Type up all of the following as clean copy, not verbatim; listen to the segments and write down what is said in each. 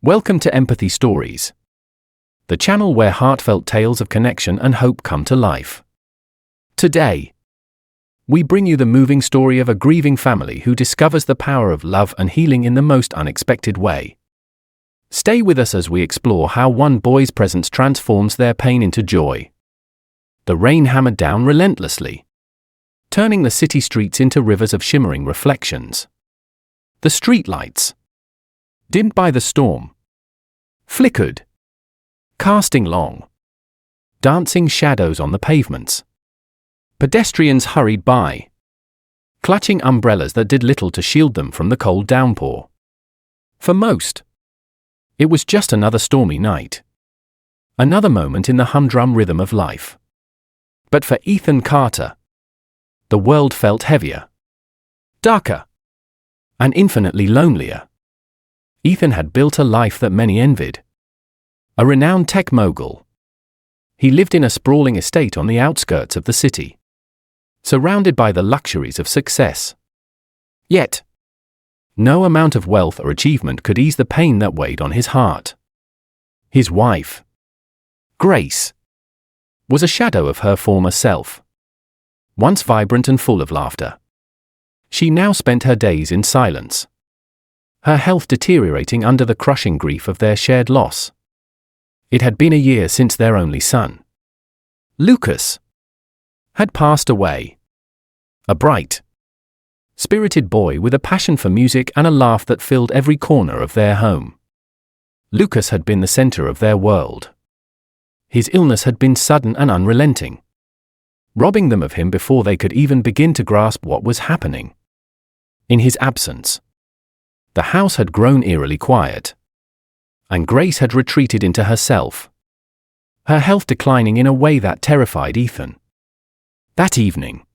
Welcome to Empathy Stories, the channel where heartfelt tales of connection and hope come to life. Today, we bring you the moving story of a grieving family who discovers the power of love and healing in the most unexpected way. Stay with us as we explore how one boy's presence transforms their pain into joy. The rain hammered down relentlessly, turning the city streets into rivers of shimmering reflections. The streetlights, dimmed by the storm, flickered, casting long, dancing shadows on the pavements. Pedestrians hurried by, clutching umbrellas that did little to shield them from the cold downpour. For most, it was just another stormy night, another moment in the humdrum rhythm of life. But for Ethan Carter, the world felt heavier, darker, and infinitely lonelier. Ethan had built a life that many envied. A renowned tech mogul, he lived in a sprawling estate on the outskirts of the city, surrounded by the luxuries of success. Yet, no amount of wealth or achievement could ease the pain that weighed on his heart. His wife, Grace, was a shadow of her former self. Once vibrant and full of laughter, she now spent her days in silence, her health deteriorating under the crushing grief of their shared loss. It had been a year since their only son, Lucas, had passed away. A bright, spirited boy with a passion for music and a laugh that filled every corner of their home. Lucas had been the center of their world. His illness had been sudden and unrelenting, robbing them of him before they could even begin to grasp what was happening. In his absence, the house had grown eerily quiet, and Grace had retreated into herself, her health declining in a way that terrified Ethan. That evening,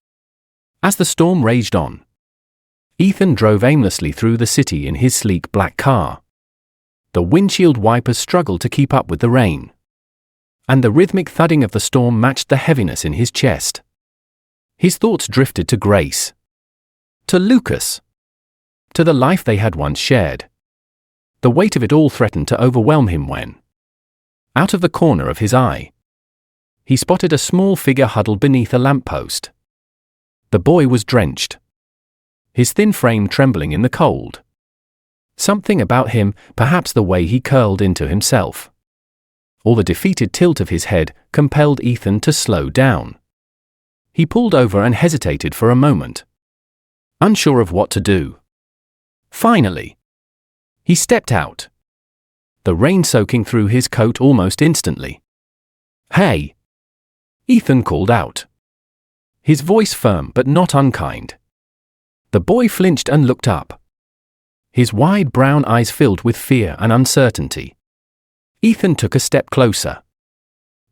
as the storm raged on, Ethan drove aimlessly through the city in his sleek black car. The windshield wipers struggled to keep up with the rain, and the rhythmic thudding of the storm matched the heaviness in his chest. His thoughts drifted to Grace, to Lucas, to the life they had once shared. The weight of it all threatened to overwhelm him when, out of the corner of his eye, he spotted a small figure huddled beneath a lamppost. The boy was drenched, his thin frame trembling in the cold. Something about him, perhaps the way he curled into himself, or the defeated tilt of his head, compelled Ethan to slow down. He pulled over and hesitated for a moment, unsure of what to do. Finally, he stepped out, the rain soaking through his coat almost instantly. "Hey!" Ethan called out, his voice firm but not unkind. The boy flinched and looked up, his wide brown eyes filled with fear and uncertainty. Ethan took a step closer,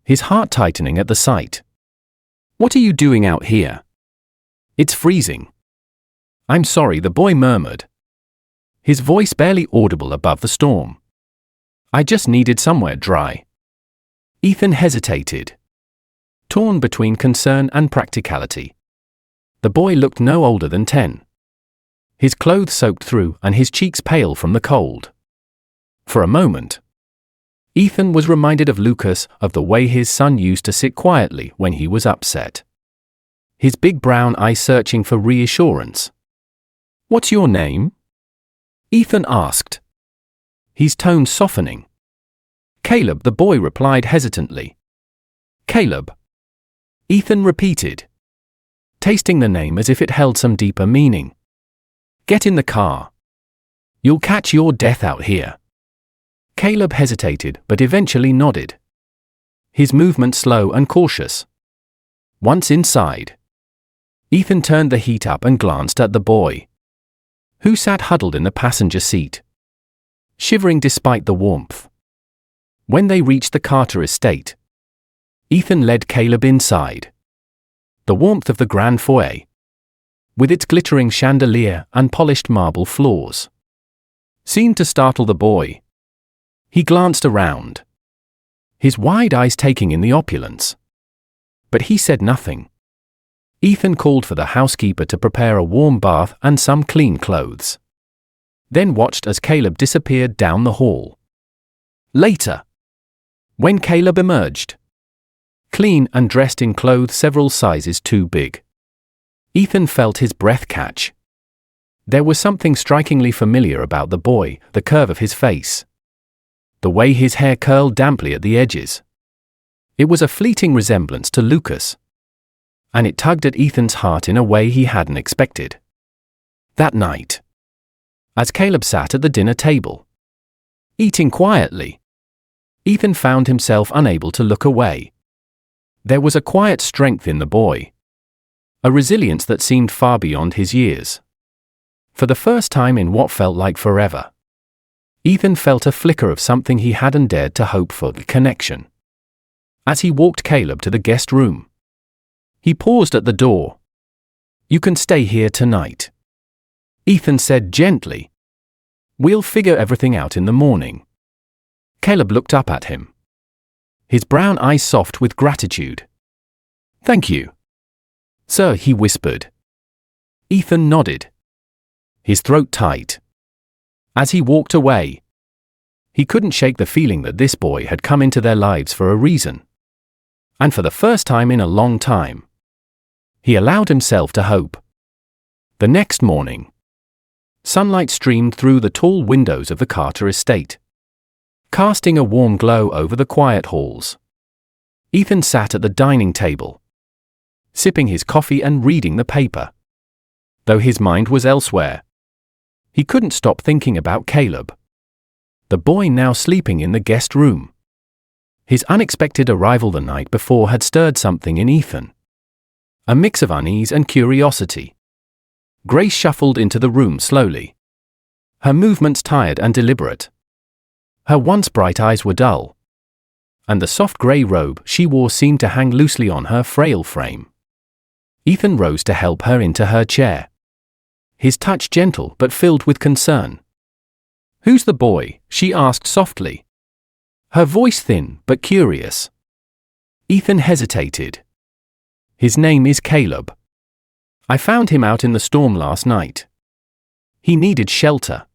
his heart tightening at the sight. "What are you doing out here? It's freezing." "I'm sorry," the boy murmured, his voice barely audible above the storm. "I just needed somewhere dry." Ethan hesitated, torn between concern and practicality. The boy looked no older than 10, his clothes soaked through and his cheeks pale from the cold. For a moment, Ethan was reminded of Lucas, of the way his son used to sit quietly when he was upset, his big brown eyes searching for reassurance. "What's your name?" Ethan asked, his tone softening. "Caleb," the boy replied hesitantly. "Caleb," Ethan repeated, tasting the name as if it held some deeper meaning. "Get in the car. You'll catch your death out here." Caleb hesitated but eventually nodded, his movement slow and cautious. Once inside, Ethan turned the heat up and glanced at the boy, who sat huddled in the passenger seat, shivering despite the warmth. When they reached the Carter estate, Ethan led Caleb inside. The warmth of the grand foyer, with its glittering chandelier and polished marble floors, seemed to startle the boy. He glanced around, his wide eyes taking in the opulence. But he said nothing. Ethan called for the housekeeper to prepare a warm bath and some clean clothes, then watched as Caleb disappeared down the hall. Later, when Caleb emerged, clean and dressed in clothes several sizes too big, Ethan felt his breath catch. There was something strikingly familiar about the boy, the curve of his face, the way his hair curled damply at the edges. It was a fleeting resemblance to Lucas, and it tugged at Ethan's heart in a way he hadn't expected. That night, as Caleb sat at the dinner table, eating quietly, Ethan found himself unable to look away. There was a quiet strength in the boy, a resilience that seemed far beyond his years. For the first time in what felt like forever, Ethan felt a flicker of something he hadn't dared to hope for: the connection. As he walked Caleb to the guest room, he paused at the door. "You can stay here tonight," Ethan said gently. "We'll figure everything out in the morning." Caleb looked up at him, his brown eyes soft with gratitude. "Thank you, sir," he whispered. Ethan nodded, his throat tight. As he walked away, he couldn't shake the feeling that this boy had come into their lives for a reason. And for the first time in a long time, he allowed himself to hope. The next morning, sunlight streamed through the tall windows of the Carter estate, casting a warm glow over the quiet halls. Ethan sat at the dining table, sipping his coffee and reading the paper. Though his mind was elsewhere, he couldn't stop thinking about Caleb, the boy now sleeping in the guest room. His unexpected arrival the night before had stirred something in Ethan, a mix of unease and curiosity. Grace shuffled into the room slowly, her movements tired and deliberate. Her once bright eyes were dull, and the soft grey robe she wore seemed to hang loosely on her frail frame. Ethan rose to help her into her chair, his touch gentle but filled with concern. "Who's the boy?" she asked softly, her voice thin but curious. Ethan hesitated. "His name is Caleb. I found him out in the storm last night. He needed shelter."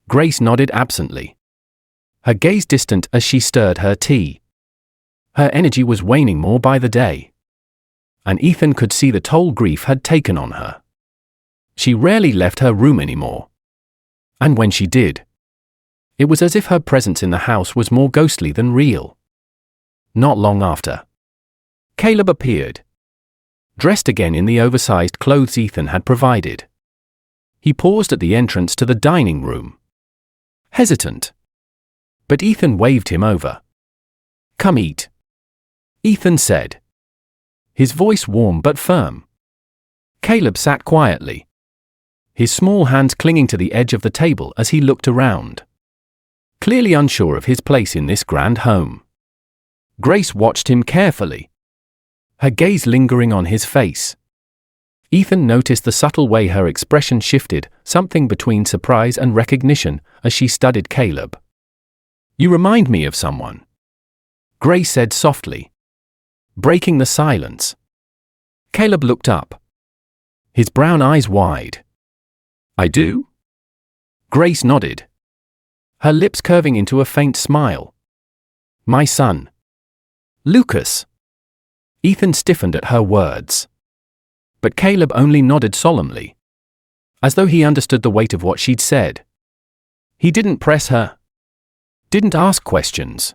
Grace nodded absently, her gaze distant as she stirred her tea. Her energy was waning more by the day, and Ethan could see the toll grief had taken on her. She rarely left her room anymore, and when she did, it was as if her presence in the house was more ghostly than real. Not long after, Caleb appeared, dressed again in the oversized clothes Ethan had provided. He paused at the entrance to the dining room, hesitant, but Ethan waved him over. "Come eat," Ethan said, his voice warm but firm. Caleb sat quietly, his small hands clinging to the edge of the table as he looked around, clearly unsure of his place in this grand home. Grace watched him carefully, her gaze lingering on his face. Ethan noticed the subtle way her expression shifted, something between surprise and recognition, as she studied Caleb. "You remind me of someone," Grace said softly, breaking the silence. Caleb looked up, his brown eyes wide. "I do?" Grace nodded, her lips curving into a faint smile. "My son, Lucas." Ethan stiffened at her words, but Caleb only nodded solemnly, as though he understood the weight of what she'd said. He didn't press her, didn't ask questions,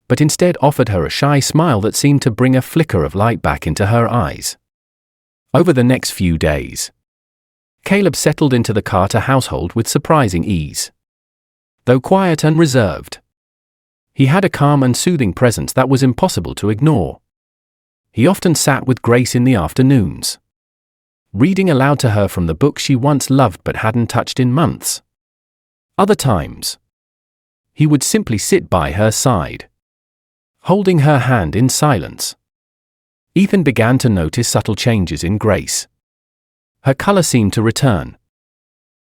but instead offered her a shy smile that seemed to bring a flicker of light back into her eyes. Over the next few days, Caleb settled into the Carter household with surprising ease. Though quiet and reserved, he had a calm and soothing presence that was impossible to ignore. He often sat with Grace in the afternoons, reading aloud to her from the book she once loved but hadn't touched in months. Other times, he would simply sit by her side, holding her hand in silence. Ethan began to notice subtle changes in Grace. Her color seemed to return,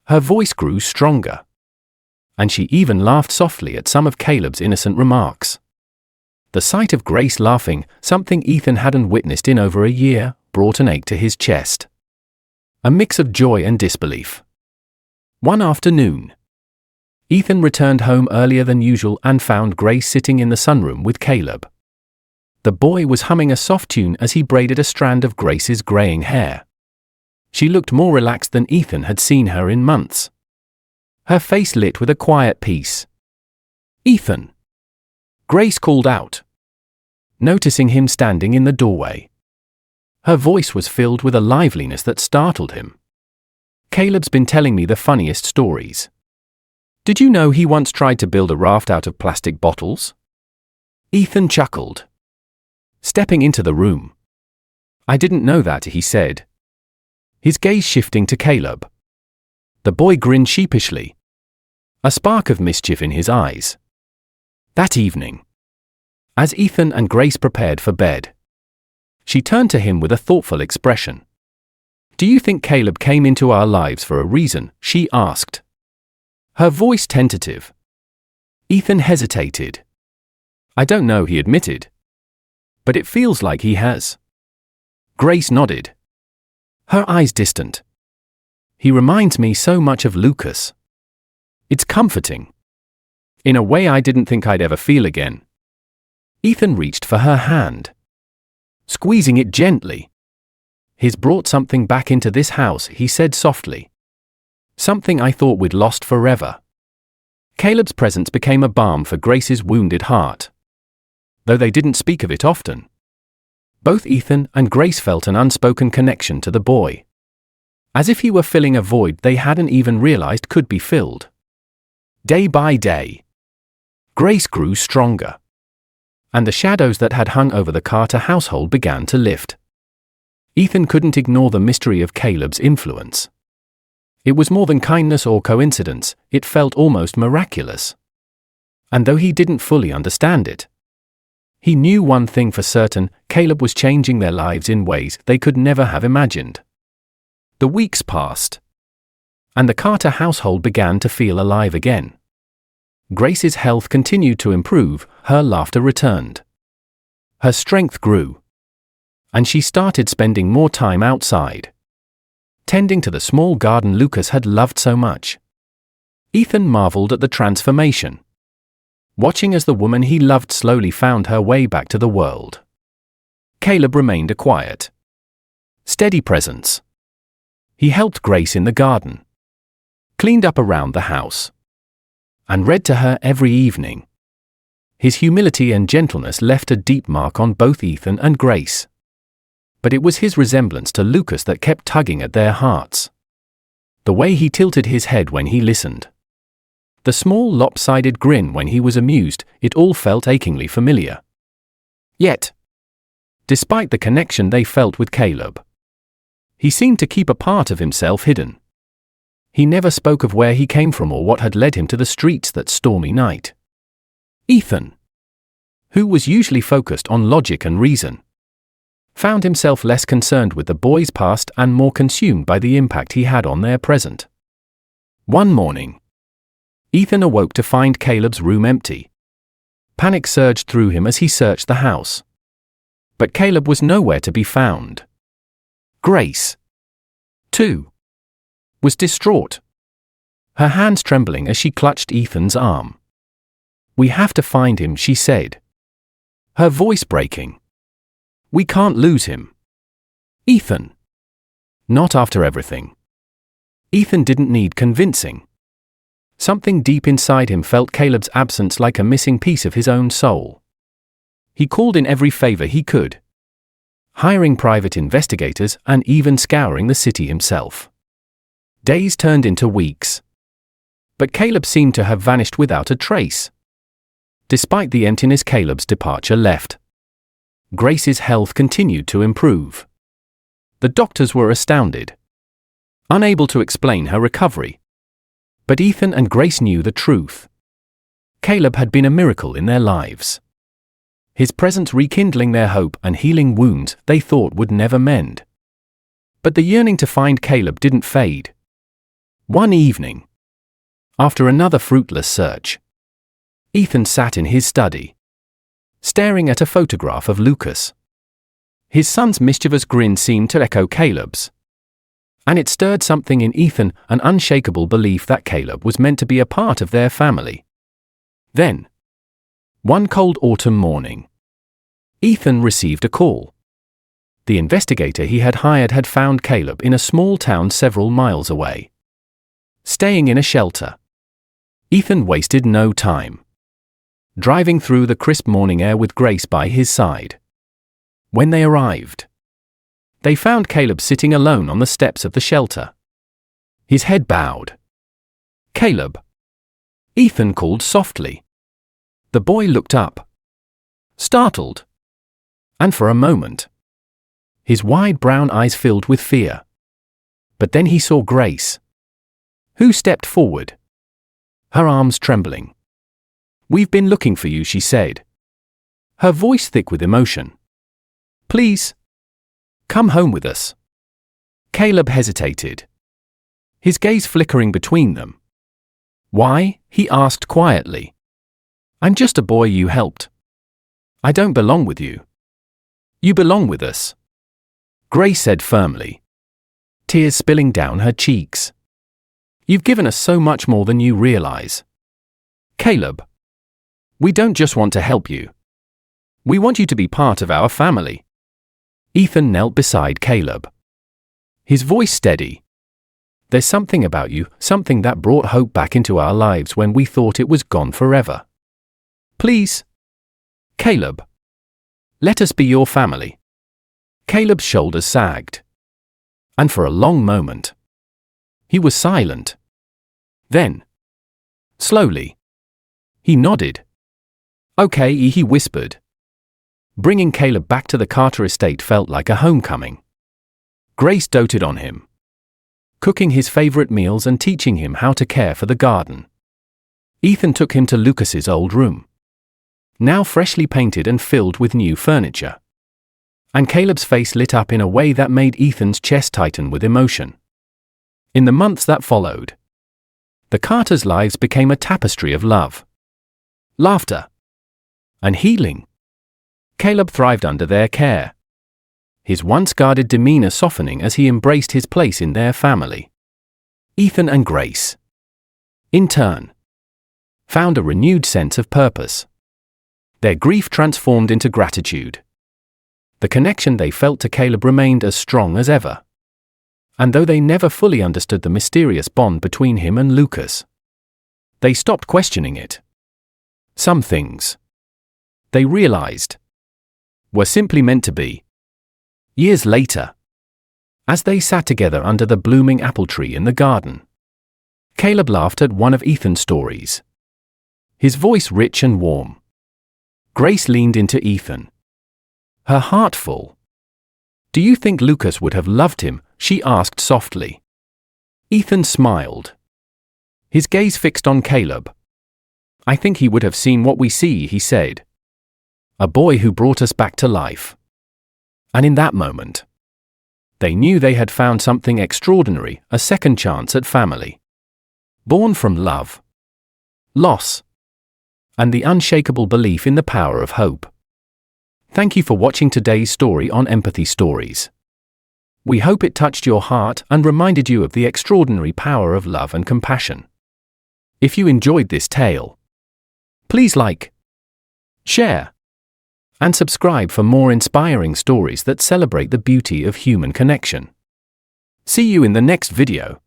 her voice grew stronger, and she even laughed softly at some of Caleb's innocent remarks. The sight of Grace laughing, something Ethan hadn't witnessed in over a year, brought an ache to his chest, a mix of joy and disbelief. One afternoon, Ethan returned home earlier than usual and found Grace sitting in the sunroom with Caleb. The boy was humming a soft tune as he braided a strand of Grace's graying hair. She looked more relaxed than Ethan had seen her in months. Her face lit with a quiet peace. "Ethan!" Grace called out, noticing him standing in the doorway. Her voice was filled with a liveliness that startled him. "Caleb's been telling me the funniest stories. Did you know he once tried to build a raft out of plastic bottles?" Ethan chuckled, stepping into the room. "I didn't know that," he said, his gaze shifting to Caleb. The boy grinned sheepishly, a spark of mischief in his eyes. That evening, as Ethan and Grace prepared for bed, she turned to him with a thoughtful expression. "Do you think Caleb came into our lives for a reason?" she asked, her voice tentative. Ethan hesitated. "I don't know," he admitted, "but it feels like he has." Grace nodded, her eyes distant. "He reminds me so much of Lucas. It's comforting. In a way I didn't think I'd ever feel again." Ethan reached for her hand, squeezing it gently. "He's brought something back into this house," he said softly. "Something I thought we'd lost forever." Caleb's presence became a balm for Grace's wounded heart, though they didn't speak of it often. Both Ethan and Grace felt an unspoken connection to the boy, as if he were filling a void they hadn't even realized could be filled. Day by day, Grace grew stronger, and the shadows that had hung over the Carter household began to lift. Ethan couldn't ignore the mystery of Caleb's influence. It was more than kindness or coincidence, it felt almost miraculous. And though he didn't fully understand it, he knew one thing for certain: Caleb was changing their lives in ways they could never have imagined. The weeks passed, and the Carter household began to feel alive again. Grace's health continued to improve, her laughter returned. Her strength grew, and she started spending more time outside, tending to the small garden Lucas had loved so much. Ethan marveled at the transformation, watching as the woman he loved slowly found her way back to the world. Caleb remained a quiet, steady presence. He helped Grace in the garden, cleaned up around the house, and read to her every evening. His humility and gentleness left a deep mark on both Ethan and Grace. But it was his resemblance to Lucas that kept tugging at their hearts. The way he tilted his head when he listened, the small lopsided grin when he was amused, it all felt achingly familiar. Yet, despite the connection they felt with Caleb, he seemed to keep a part of himself hidden. He never spoke of where he came from or what had led him to the streets that stormy night. Ethan, who was usually focused on logic and reason, found himself less concerned with the boy's past and more consumed by the impact he had on their present. One morning, Ethan awoke to find Caleb's room empty. Panic surged through him as he searched the house. But Caleb was nowhere to be found. Grace, too, was distraught, her hands trembling as she clutched Ethan's arm. "We have to find him," she said, her voice breaking. "We can't lose him." "Ethan." "Not after everything." Ethan didn't need convincing. Something deep inside him felt Caleb's absence like a missing piece of his own soul. He called in every favor he could, hiring private investigators and even scouring the city himself. Days turned into weeks, but Caleb seemed to have vanished without a trace. Despite the emptiness Caleb's departure left, Grace's health continued to improve. The doctors were astounded, unable to explain her recovery. But Ethan and Grace knew the truth. Caleb had been a miracle in their lives, his presence rekindling their hope and healing wounds they thought would never mend. But the yearning to find Caleb didn't fade. One evening, after another fruitless search, Ethan sat in his study, staring at a photograph of Lucas. His son's mischievous grin seemed to echo Caleb's, And it stirred something in Ethan, an unshakable belief that Caleb was meant to be a part of their family. Then, one cold autumn morning, Ethan received a call. The investigator he had hired had found Caleb in a small town several miles away, staying in a shelter. Ethan wasted no time, driving through the crisp morning air with Grace by his side. When they arrived, they found Caleb sitting alone on the steps of the shelter, his head bowed. "Caleb," Ethan called softly. The boy looked up, startled, and for a moment, his wide brown eyes filled with fear. But then he saw Grace, who stepped forward, her arms trembling. "We've been looking for you," she said, her voice thick with emotion. "Please, come home with us." Caleb hesitated, his gaze flickering between them. "Why?" he asked quietly. "I'm just a boy you helped. I don't belong with you. You belong with us," Grace said firmly, tears spilling down her cheeks. "You've given us so much more than you realize. Caleb, we don't just want to help you. We want you to be part of our family." Ethan knelt beside Caleb, his voice steady. "There's something about you, something that brought hope back into our lives when we thought it was gone forever. Please, Caleb, let us be your family." Caleb's shoulders sagged, and for a long moment, he was silent. Then, slowly, he nodded. "Okay," he whispered. Bringing Caleb back to the Carter estate felt like a homecoming. Grace doted on him, cooking his favorite meals and teaching him how to care for the garden. Ethan took him to Lucas's old room, now freshly painted and filled with new furniture. And Caleb's face lit up in a way that made Ethan's chest tighten with emotion. In the months that followed, the Carters' lives became a tapestry of love, laughter, and healing. Caleb thrived under their care, his once guarded demeanor softening as he embraced his place in their family. Ethan and Grace, in turn, found a renewed sense of purpose. Their grief transformed into gratitude. The connection they felt to Caleb remained as strong as ever. And though they never fully understood the mysterious bond between him and Lucas, they stopped questioning it. Some things, they realized, were simply meant to be. Years later, as they sat together under the blooming apple tree in the garden, Caleb laughed at one of Ethan's stories, his voice rich and warm. Grace leaned into Ethan, her heart full. "Do you think Lucas would have loved him?" she asked softly. Ethan smiled, his gaze fixed on Caleb. "I think he would have seen what we see," he said. "A boy who brought us back to life." And in that moment, they knew they had found something extraordinary, a second chance at family. Born from love, loss, and the unshakable belief in the power of hope. Thank you for watching today's story on Empathy Stories. We hope it touched your heart and reminded you of the extraordinary power of love and compassion. If you enjoyed this tale, please like, share, and subscribe for more inspiring stories that celebrate the beauty of human connection. See you in the next video.